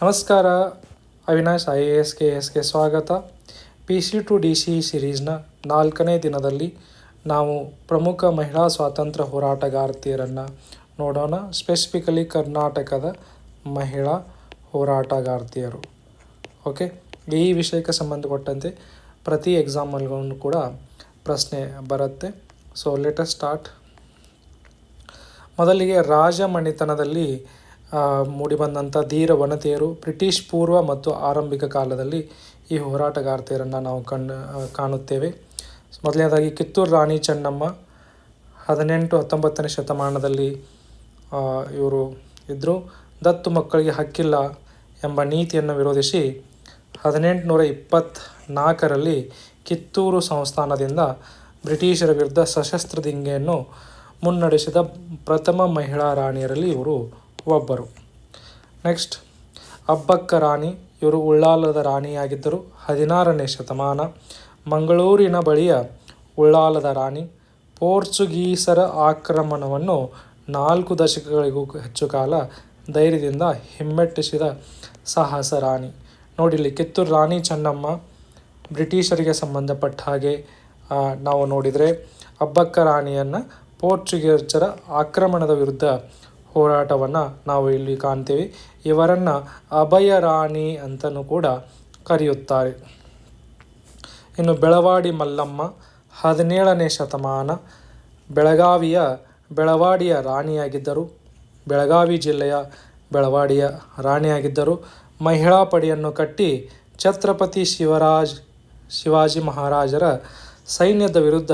ನಮಸ್ಕಾರ. ಅವಿನಾಶ್ IAS ಸ್ವಾಗತ. PC to DC ಸಿರೀಸ್ನ 4ನೇ ದಿನದಲ್ಲಿ ನಾವು ಪ್ರಮುಖ ಮಹಿಳಾ ಸ್ವಾತಂತ್ರ್ಯ ಹೋರಾಟಗಾರ್ತಿಯರನ್ನು ನೋಡೋಣ. ಸ್ಪೆಸಿಫಿಕಲಿ ಕರ್ನಾಟಕದ ಮಹಿಳಾ ಹೋರಾಟಗಾರ್ತಿಯರು. ಓಕೆ, ಈ ವಿಷಯಕ್ಕೆ ಸಂಬಂಧಪಟ್ಟಂತೆ ಪ್ರತಿ ಎಕ್ಸಾಮಲ್ಗೂ ಕೂಡ ಪ್ರಶ್ನೆ ಬರುತ್ತೆ. So let us start. ಮೊದಲಿಗೆ ರಾಜಮನೆತನದಲ್ಲಿ ಮೂಡಿಬಂದಂಥ ಧೀರ ವನಿತೆಯರು ಬ್ರಿಟಿಷ್ ಪೂರ್ವ ಮತ್ತು ಆರಂಭಿಕ ಕಾಲದಲ್ಲಿ ಈ ಹೋರಾಟಗಾರ್ತಿಯರನ್ನು ನಾವು ಕಾಣುತ್ತೇವೆ. ಮೊದಲನೇದಾಗಿ ಕಿತ್ತೂರು ರಾಣಿ ಚೆನ್ನಮ್ಮ 18-19ನೇ ಶತಮಾನದಲ್ಲಿ ಇವರು ಇದ್ದರು. ದತ್ತು ಮಕ್ಕಳಿಗೆ ಹಕ್ಕಿಲ್ಲ ಎಂಬ ನೀತಿಯನ್ನು ವಿರೋಧಿಸಿ 1824ರಲ್ಲಿ ಕಿತ್ತೂರು ಸಂಸ್ಥಾನದಿಂದ ಬ್ರಿಟಿಷರ ವಿರುದ್ಧ ಸಶಸ್ತ್ರ ದಂಗೆಯನ್ನು ಮುನ್ನಡೆಸಿದ ಪ್ರಥಮ ಮಹಿಳಾ ರಾಣಿಯರಲ್ಲಿ ಇವರು ಒಬ್ಬರು. ನೆಕ್ಸ್ಟ್, ಅಬ್ಬಕ್ಕ ರಾಣಿ. ಇವರು ಉಳ್ಳಾಲದ ರಾಣಿಯಾಗಿದ್ದರು. 16ನೇ ಶತಮಾನ. ಮಂಗಳೂರಿನ ಬಳಿಯ ಉಳ್ಳಾಲದ ರಾಣಿ. ಪೋರ್ಚುಗೀಸರ ಆಕ್ರಮಣವನ್ನು 4 ದಶಕಗಳಿಗೂ ಹೆಚ್ಚು ಕಾಲ ಧೈರ್ಯದಿಂದ ಹಿಮ್ಮೆಟ್ಟಿಸಿದ ಸಾಹಸ ರಾಣಿ. ನೋಡಿ, ಇಲ್ಲಿ ಕಿತ್ತೂರು ರಾಣಿ ಚೆನ್ನಮ್ಮ ಬ್ರಿಟಿಷರಿಗೆ ಸಂಬಂಧಪಟ್ಟ ಹಾಗೆ ನಾವು ನೋಡಿದರೆ, ಅಬ್ಬಕ್ಕ ರಾಣಿಯನ್ನು ಪೋರ್ಚುಗೀಸರ ಆಕ್ರಮಣದ ವಿರುದ್ಧ ಹೋರಾಟವನ್ನು ನಾವು ಇಲ್ಲಿ ಕಾಣ್ತೇವೆ. ಇವರನ್ನು ಅಭಯ ರಾಣಿ ಅಂತಲೂ ಕೂಡ ಕರೆಯುತ್ತಾರೆ. ಇನ್ನು ಬೆಳವಾಡಿ ಮಲ್ಲಮ್ಮ 17ನೇ ಶತಮಾನ. ಬೆಳವಾಡಿಯ ರಾಣಿಯಾಗಿದ್ದರು. ಬೆಳಗಾವಿ ಜಿಲ್ಲೆಯ ಬೆಳವಾಡಿಯ ರಾಣಿಯಾಗಿದ್ದರು. ಮಹಿಳಾ ಪಡೆಯನ್ನು ಕಟ್ಟಿ ಛತ್ರಪತಿ ಶಿವಾಜಿ ಮಹಾರಾಜರ ಸೈನ್ಯದ ವಿರುದ್ಧ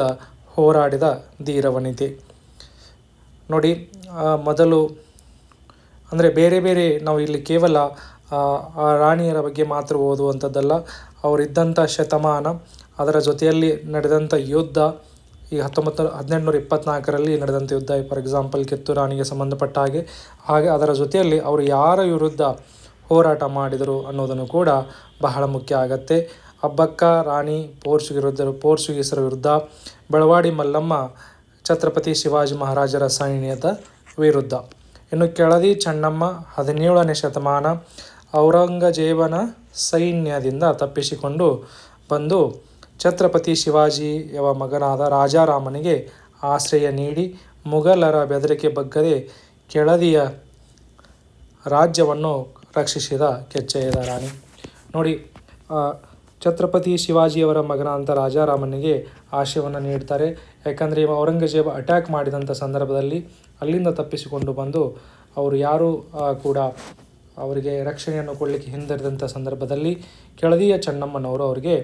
ಹೋರಾಡಿದ ಧೀರವನಿತೆ. ನೋಡಿ, ಮೊದಲು ಅಂದರೆ ಬೇರೆ ನಾವು ಇಲ್ಲಿ ಕೇವಲ ಆ ರಾಣಿಯರ ಬಗ್ಗೆ ಮಾತ್ರ ಓದುವಂಥದ್ದಲ್ಲ. ಅವರಿದ್ದಂಥ ಶತಮಾನ, ಅದರ ಜೊತೆಯಲ್ಲಿ ನಡೆದಂಥ ಯುದ್ಧ, ಈ 1824ರಲ್ಲಿ ನಡೆದಂಥ ಯುದ್ಧ, ಫಾರ್ ಎಕ್ಸಾಂಪಲ್ ಕಿತ್ತೂರು ರಾಣಿಗೆ ಸಂಬಂಧಪಟ್ಟ ಹಾಗೆ ಅದರ ಜೊತೆಯಲ್ಲಿ ಅವರು ಯಾರ ವಿರುದ್ಧ ಹೋರಾಟ ಮಾಡಿದರು ಅನ್ನೋದನ್ನು ಕೂಡ ಬಹಳ ಮುಖ್ಯ ಆಗತ್ತೆ. ಅಬ್ಬಕ್ಕ ರಾಣಿ ಪೋರ್ಚುಗೀಸರ ವಿರುದ್ಧ, ಬೆಳವಾಡಿ ಮಲ್ಲಮ್ಮ ಛತ್ರಪತಿ ಶಿವಾಜಿ ಮಹಾರಾಜರ ಸೈನ್ಯದ ವಿರುದ್ಧ. ಇನ್ನು ಕೆಳದಿ ಚೆನ್ನಮ್ಮ 17ನೇ ಶತಮಾನ. ಔರಂಗಜೇಬನ ಸೈನ್ಯದಿಂದ ತಪ್ಪಿಸಿಕೊಂಡು ಬಂದು ಛತ್ರಪತಿ ಶಿವಾಜಿಯ ಮಗನಾದ ರಾಜಾರಾಮನಿಗೆ ಆಶ್ರಯ ನೀಡಿ ಮುಘಲರ ಬೆದರಿಕೆ ಬಗ್ಗದೆ ಕೆಳದಿಯ ರಾಜ್ಯವನ್ನು ರಕ್ಷಿಸಿದ ಕೆಚ್ಚೆಯದ ರಾಣಿ. ನೋಡಿ, ಛತ್ರಪತಿ ಶಿವಾಜಿಯವರ ಮಗನಾದಂಥ ರಾಜಾರಾಮನಿಗೆ ಆಶ್ರಯವನ್ನು ನೀಡ್ತಾರೆ. ಯಾಕಂದರೆ ಔರಂಗಜೇಬ ಅಟ್ಯಾಕ್ ಮಾಡಿದಂಥ ಸಂದರ್ಭದಲ್ಲಿ ಅಲ್ಲಿಂದ ತಪ್ಪಿಸಿಕೊಂಡು ಬಂದು ಅವರು ಯಾರೂ ಕೂಡ ಅವರಿಗೆ ರಕ್ಷಣೆಯನ್ನು ಕೊಡಲಿಕ್ಕೆ ಹಿಂದಿರಿದಂಥ ಸಂದರ್ಭದಲ್ಲಿ ಕೆಳದಿಯ ಚೆನ್ನಮ್ಮನವರು ಅವರಿಗೆ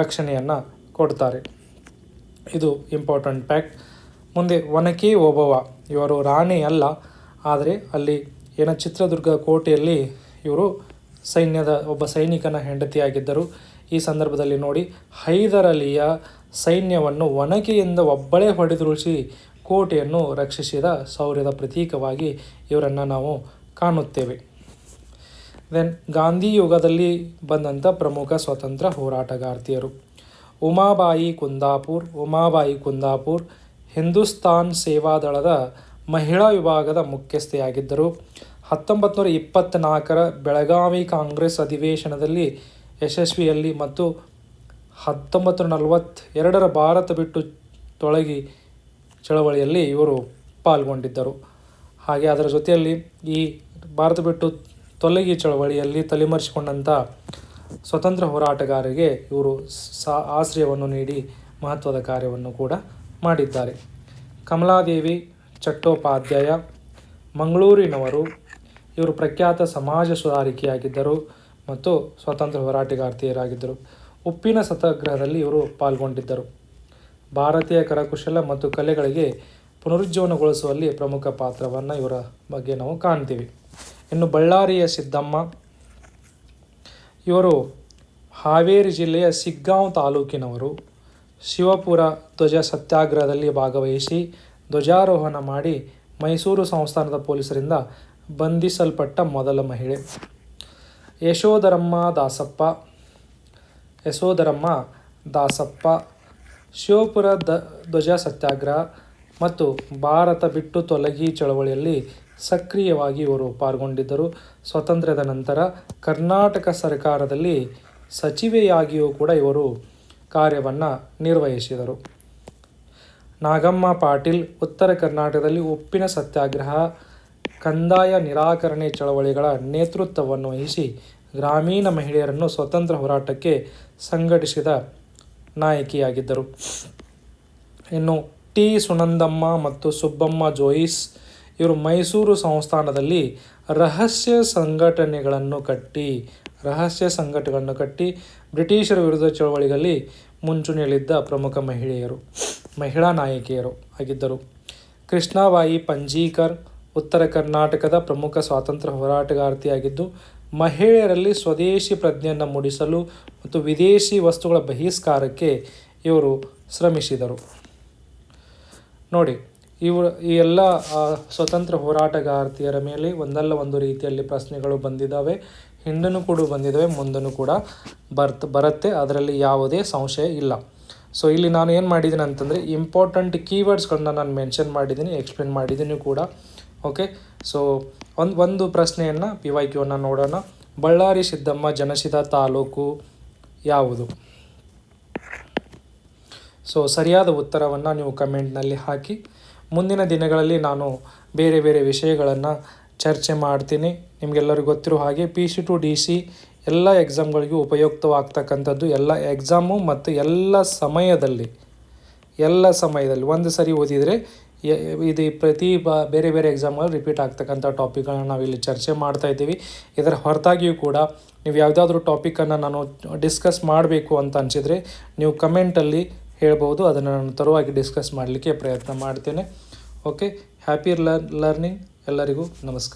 ರಕ್ಷಣೆಯನ್ನು ಕೊಡ್ತಾರೆ. ಇದು ಇಂಪಾರ್ಟೆಂಟ್ ಫ್ಯಾಕ್ಟ್. ಮುಂದೆ ಒನಕೆ ಓಬವ್ವ. ಇವರು ರಾಣಿ ಅಲ್ಲ, ಆದರೆ ಅಲ್ಲಿ ಚಿತ್ರದುರ್ಗ ಕೋಟೆಯಲ್ಲಿ ಇವರು ಸೈನ್ಯದ ಒಬ್ಬ ಸೈನಿಕನ ಹೆಂಡತಿಯಾಗಿದ್ದರು. ಈ ಸಂದರ್ಭದಲ್ಲಿ ನೋಡಿ, ಹೈದರ್ ಅಲಿಯ ಸೈನ್ಯವನ್ನು ಒನಕೆಯಿಂದ ಒಬ್ಬಳೇ ಹೊಡೆದುರುಳಿಸಿ ಕೋಟೆಯನ್ನು ರಕ್ಷಿಸಿದ ಶೌರ್ಯದ ಪ್ರತೀಕವಾಗಿ ಇವರನ್ನು ನಾವು ಕಾಣುತ್ತೇವೆ. ದೆನ್ ಗಾಂಧಿ ಯುಗದಲ್ಲಿ ಬಂದಂಥ ಪ್ರಮುಖ ಸ್ವತಂತ್ರ ಹೋರಾಟಗಾರ್ತಿಯರು. ಉಮಾಬಾಯಿ ಕುಂದಾಪುರ್ ಹಿಂದೂಸ್ತಾನ್ ಸೇವಾದಳದ ಮಹಿಳಾ ವಿಭಾಗದ ಮುಖ್ಯಸ್ಥೆಯಾಗಿದ್ದರು. 1924ರ ಬೆಳಗಾವಿ ಕಾಂಗ್ರೆಸ್ ಅಧಿವೇಶನದಲ್ಲಿ ಯಶಸ್ವಿಯಲ್ಲಿ ಮತ್ತು 1942ರ ಭಾರತ ಬಿಟ್ಟು ತೊಲಗಿ ಚಳವಳಿಯಲ್ಲಿ ಇವರು ಪಾಲ್ಗೊಂಡಿದ್ದರು. ಹಾಗೆ ಅದರ ಜೊತೆಯಲ್ಲಿ ಈ ಭಾರತ ಬಿಟ್ಟು ತೊಲಗಿ ಚಳವಳಿಯಲ್ಲಿ ತಲೆಮರೆಸಿಕೊಂಡಂಥ ಸ್ವತಂತ್ರ ಹೋರಾಟಗಾರರಿಗೆ ಇವರು ಆಶ್ರಯವನ್ನು ನೀಡಿ ಮಹತ್ವದ ಕಾರ್ಯವನ್ನು ಕೂಡ ಮಾಡಿದ್ದಾರೆ. ಕಮಲಾದೇವಿ ಚಟ್ಟೋಪಾಧ್ಯಾಯ ಮಂಗಳೂರಿನವರು. ಇವರು ಪ್ರಖ್ಯಾತ ಸಮಾಜ ಸುಧಾರಿಕೆಯಾಗಿದ್ದರು ಮತ್ತು ಸ್ವಾತಂತ್ರ್ಯ ಹೋರಾಟಗಾರ್ತಿಯರಾಗಿದ್ದರು. ಉಪ್ಪಿನ ಸತ್ಯಾಗ್ರಹದಲ್ಲಿ ಇವರು ಪಾಲ್ಗೊಂಡಿದ್ದರು. ಭಾರತೀಯ ಕರಕುಶಲ ಮತ್ತು ಕಲೆಗಳಿಗೆ ಪುನರುಜ್ಜೀವನಗೊಳಿಸುವಲ್ಲಿ ಪ್ರಮುಖ ಪಾತ್ರವನ್ನು ಇವರ ಬಗ್ಗೆ ನಾವು ಕಾಣ್ತೀವಿ. ಇನ್ನು ಬಳ್ಳಾರಿಯ ಸಿದ್ದಮ್ಮ. ಇವರು ಹಾವೇರಿ ಜಿಲ್ಲೆಯ ಸಿಗ್ಗಾಂವ್ ತಾಲೂಕಿನವರು. ಶಿವಪುರ ಧ್ವಜ ಸತ್ಯಾಗ್ರಹದಲ್ಲಿ ಭಾಗವಹಿಸಿ ಧ್ವಜಾರೋಹಣ ಮಾಡಿ ಮೈಸೂರು ಸಂಸ್ಥಾನದ ಪೊಲೀಸರಿಂದ ಬಂಧಿಸಲ್ಪಟ್ಟ ಮೊದಲ ಮಹಿಳೆ. ಯಶೋಧರಮ್ಮ ದಾಸಪ್ಪ ಶಿವಪುರ ಧ್ವಜ ಸತ್ಯಾಗ್ರಹ ಮತ್ತು ಭಾರತ ಬಿಟ್ಟು ತೊಲಗಿ ಚಳವಳಿಯಲ್ಲಿ ಸಕ್ರಿಯವಾಗಿ ಇವರು ಪಾಲ್ಗೊಂಡಿದ್ದರು. ಸ್ವಾತಂತ್ರ್ಯದ ನಂತರ ಕರ್ನಾಟಕ ಸರ್ಕಾರದಲ್ಲಿ ಸಚಿವೆಯಾಗಿಯೂ ಕೂಡ ಇವರು ಕಾರ್ಯವನ್ನು ನಿರ್ವಹಿಸಿದರು. ನಾಗಮ್ಮ ಪಾಟೀಲ್ ಉತ್ತರ ಕರ್ನಾಟಕದಲ್ಲಿ ಉಪ್ಪಿನ ಸತ್ಯಾಗ್ರಹ, ಕಂದಾಯ ನಿರಾಕರಣೆ ಚಳವಳಿಗಳ ನೇತೃತ್ವವನ್ನು ವಹಿಸಿ ಗ್ರಾಮೀಣ ಮಹಿಳೆಯರನ್ನು ಸ್ವಾತಂತ್ರ್ಯ ಹೋರಾಟಕ್ಕೆ ಸಂಘಟಿಸಿದ ನಾಯಕಿಯಾಗಿದ್ದರು. ಇನ್ನು ಟಿ. ಸುನಂದಮ್ಮ ಮತ್ತು ಸುಬ್ಬಮ್ಮ ಜೋಯಿಸ್ ಇವರು ಮೈಸೂರು ಸಂಸ್ಥಾನದಲ್ಲಿ ರಹಸ್ಯ ಸಂಘಟನೆಗಳನ್ನು ಕಟ್ಟಿ ಬ್ರಿಟಿಷರ ವಿರುದ್ಧ ಚಳವಳಿಗಳಲ್ಲಿ ಮುಂಚೂಣಿಯಲ್ಲಿದ್ದ ಪ್ರಮುಖ ಮಹಿಳಾ ನಾಯಕಿಯರು ಆಗಿದ್ದರು. ಕೃಷ್ಣಾಬಾಯಿ ಪಂಜೀಕರ್ ಉತ್ತರ ಕರ್ನಾಟಕದ ಪ್ರಮುಖ ಸ್ವಾತಂತ್ರ್ಯ ಹೋರಾಟಗಾರ್ತಿಯಾಗಿದ್ದು, ಮಹಿಳೆಯರಲ್ಲಿ ಸ್ವದೇಶಿ ಪ್ರಜ್ಞೆಯನ್ನು ಮೂಡಿಸಲು ಮತ್ತು ವಿದೇಶಿ ವಸ್ತುಗಳ ಬಹಿಷ್ಕಾರಕ್ಕೆ ಇವರು ಶ್ರಮಿಸಿದರು. ನೋಡಿ, ಈ ಎಲ್ಲ ಸ್ವತಂತ್ರ ಹೋರಾಟಗಾರ್ತಿಯರ ಮೇಲೆ ಒಂದಲ್ಲ ಒಂದು ರೀತಿಯಲ್ಲಿ ಪ್ರಶ್ನೆಗಳು ಬಂದಿದ್ದಾವೆ. ಹಿಂದೂ ಕೂಡ ಬಂದಿದ್ದಾವೆ, ಮುಂದೂ ಕೂಡ ಬರುತ್ತೆ, ಅದರಲ್ಲಿ ಯಾವುದೇ ಸಂಶಯ ಇಲ್ಲ. ಸೊ ಇಲ್ಲಿ ನಾನು ಏನು ಮಾಡಿದ್ದೀನಿ ಅಂತಂದರೆ ಇಂಪಾರ್ಟೆಂಟ್ ಕೀವರ್ಡ್ಸ್ಗಳನ್ನ ನಾನು ಮೆನ್ಷನ್ ಮಾಡಿದ್ದೀನಿ, ಎಕ್ಸ್ಪ್ಲೇನ್ ಮಾಡಿದ್ದೀನಿ ಕೂಡ. ಓಕೆ, ಸೊ ಒಂದು ಪ್ರಶ್ನೆಯನ್ನು PYQ ನೋಡೋಣ. ಬಳ್ಳಾರಿ ಸಿದ್ದಮ್ಮ ಜನಿಸಿದ ತಾಲೂಕು ಯಾವುದು? ಸೊ ಸರಿಯಾದ ಉತ್ತರವನ್ನು ನೀವು ಕಮೆಂಟ್ನಲ್ಲಿ ಹಾಕಿ. ಮುಂದಿನ ದಿನಗಳಲ್ಲಿ ನಾನು ಬೇರೆ ಬೇರೆ ವಿಷಯಗಳನ್ನು ಚರ್ಚೆ ಮಾಡ್ತೀನಿ. ನಿಮಗೆಲ್ಲರಿಗೂ ಗೊತ್ತಿರೋ ಹಾಗೆ PC to DC ಎಲ್ಲ ಎಕ್ಸಾಮ್ಗಳಿಗೂ ಉಪಯುಕ್ತವಾಗ್ತಕ್ಕಂಥದ್ದು. ಎಲ್ಲ ಎಕ್ಸಾಮು ಮತ್ತು ಎಲ್ಲ ಸಮಯದಲ್ಲಿ ಒಂದು ಸರಿ ಓದಿದರೆ ಇದು ಬೇರೆ ಬೇರೆ ಎಕ್ಸಾಮ್ಗಳು ರಿಪೀಟ್ ಆಗ್ತಕ್ಕಂಥ ಟಾಪಿಕ್ಗಳನ್ನ ನಾವಿಲ್ಲಿ ಚರ್ಚೆ ಮಾಡ್ತಾ ಇದ್ದೀವಿ. ಇದರ ಹೊರತಾಗಿಯೂ ಕೂಡ ನೀವು ಯಾವುದಾದ್ರೂ ಟಾಪಿಕನ್ನು ನಾನು ಡಿಸ್ಕಸ್ ಮಾಡಬೇಕು ಅಂತ ಅನಿಸಿದರೆ ನೀವು ಕಮೆಂಟಲ್ಲಿ ಹೇಳ್ಬೋದು, ಅದನ್ನು ನಾನು ತರುವಾಗಿ ಡಿಸ್ಕಸ್ ಮಾಡಲಿಕ್ಕೆ ಪ್ರಯತ್ನ ಮಾಡ್ತೇನೆ. Okay, happy learning. ಎಲ್ಲರಿಗೂ ನಮಸ್ಕಾರ.